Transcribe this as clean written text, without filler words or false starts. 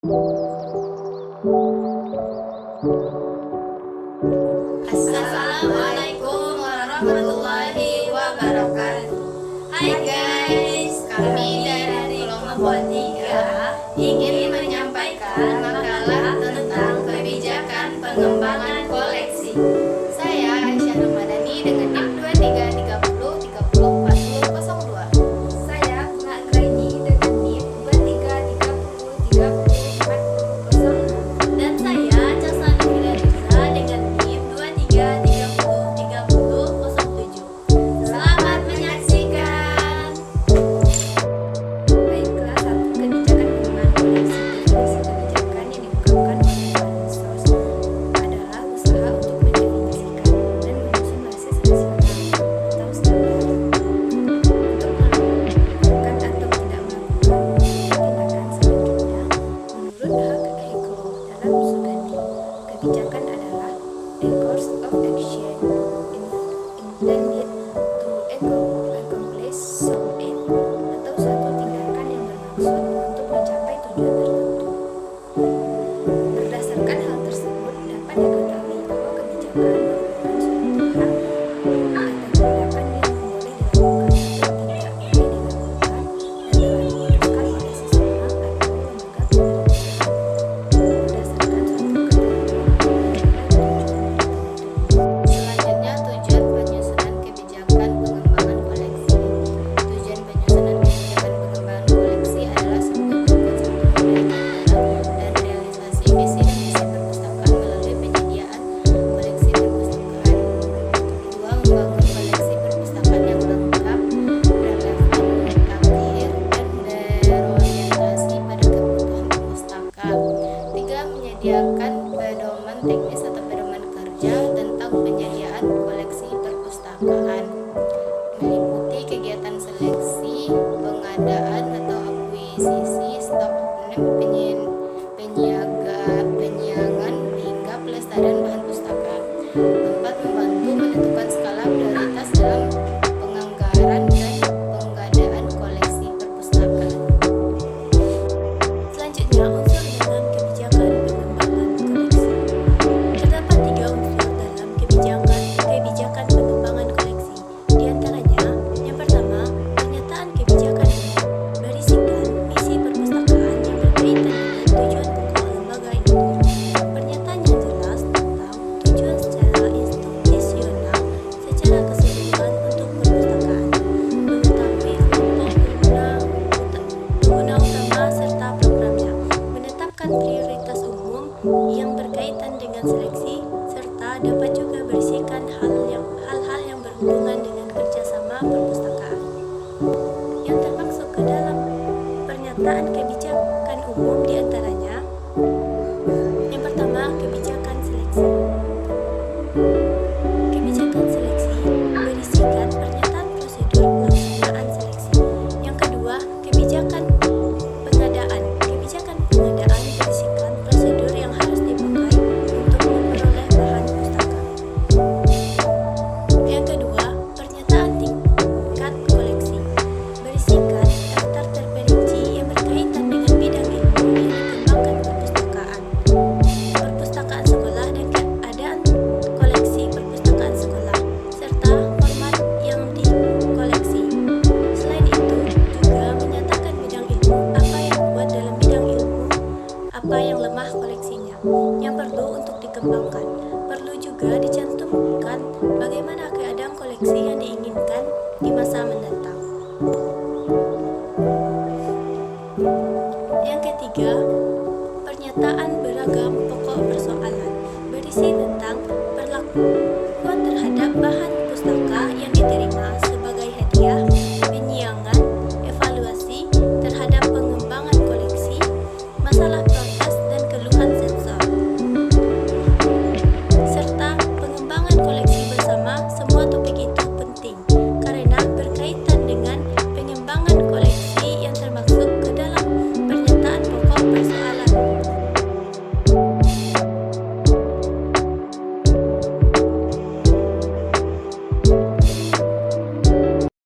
Assalamualaikum warahmatullahi wabarakatuh. Hai guys, kami dari kelompok 3 ingin menyampaikan makalah tentang kebijakan pengembangan koleksi. Saya Aisyah Ramadhani dengan NIM 2330304002. Saya Bunga Anggraini dengan NIM 2330304006. Dan saya Casani Firdausah dengan NIM 23303007. Selamat menyaksikan. Baiklah, satu kebijakan pengembangan koleksi. Definisi kebijakan yang diungkapkan oleh Bansos adalah usaha untuk mendefinisikan dan menyusun basis nasional atau standar untuk melakukan atau tidak melakukan tindakan selanjutnya menurut hak Eko dalam Sugandi. Kebijakan adalah a course of action intended to accomplish some aim atau suatu tindakan yang bermaksud untuk mencapai tujuan tertentu. Berdasarkan hal tersebut dapat diketahui bahwa kebijakan merupakan suatu hak atau tindakan yang boleh dilakukan atau tidak boleh dilakukan dan telah diputuskan oleh seseorang atau lembaga pemerintahan berdasarkan suatu ketentuan Selanjutnya, tujuan penyusunan kebijakan pengembangan koleksi. Tujuan penyusunan kebijakan pengembangan koleksi adalah sebagai bentuk satu menjaga dan realisasi visi dan misi perpustakaan melalui penyediaan koleksi perpustakaan. Kedua, membangun koleksi perpustakaan yang lengkap, relevan, mutakhir, dan berorientasi pada kebutuhan pemustaka. Tiga, menyediakan pedoman teknis atau pedoman kerja tentang penyediaan koleksi perpustakaan, meliputi kegiatan seleksi, pengadaan atau akuisisi, stok, penyiagaan hingga pelestarian bahan pustaka. Empat, membantu menentukan skala prioritas dalam penganggaran dan pengadaan koleksi perpustakaan. Selanjutnya, unsur dalam kebijakan pengembangan koleksi. Terdapat 3 unsur dalam kebijakan pengembangan koleksi. Di antaranya, yang pertama, pernyataan kebijakan ini berisikan misi perpustakaan yang berkaitan dengan tujuan pokok lembaga itu. Pernyataan yang jelas tentang tujuan secara institusional secara keseluruhan untuk perpustakaan, mengetahui kelompok pengguna utama serta programnya, menetapkan prioritas umum yang berkaitan dengan seleksi, serta dapat juga berisikan hal-hal yang berhubungan dengan kerjasama perpustakaan yang termasuk ke dalam pernyataan kebijakan umum. Di antaranya, yang pertama, kebijakan seleksi. Kebijakan seleksi berisikan pernyataan prosedur pelaksanaan seleksi. Yang kedua, kebijakan pengadaan. Kebijakan pengadaan berisikan prosedur yang harus dipakai untuk memperoleh bahan pustaka. Yang kedua, pernyataan tingkat koleksi berisikan daftar terperinci yang berkaitan dengan bidang ilmu yang dikembangkan perpustakaan, perpustakaan sekolah dan keadaan koleksi perpustakaan sekolah, serta format yang dikoleksi. Selain itu, juga menyatakan bidang ilmu, apa yang kuat dalam bidang ilmu, apa yang lemah koleksinya, yang perlu untuk dikembangkan. Perlu juga dicantumkan bagaimana keadaan koleksi yang diinginkan di masa mendatang. Yang ketiga, pernyataan beragam pokok persoalan berisi tentang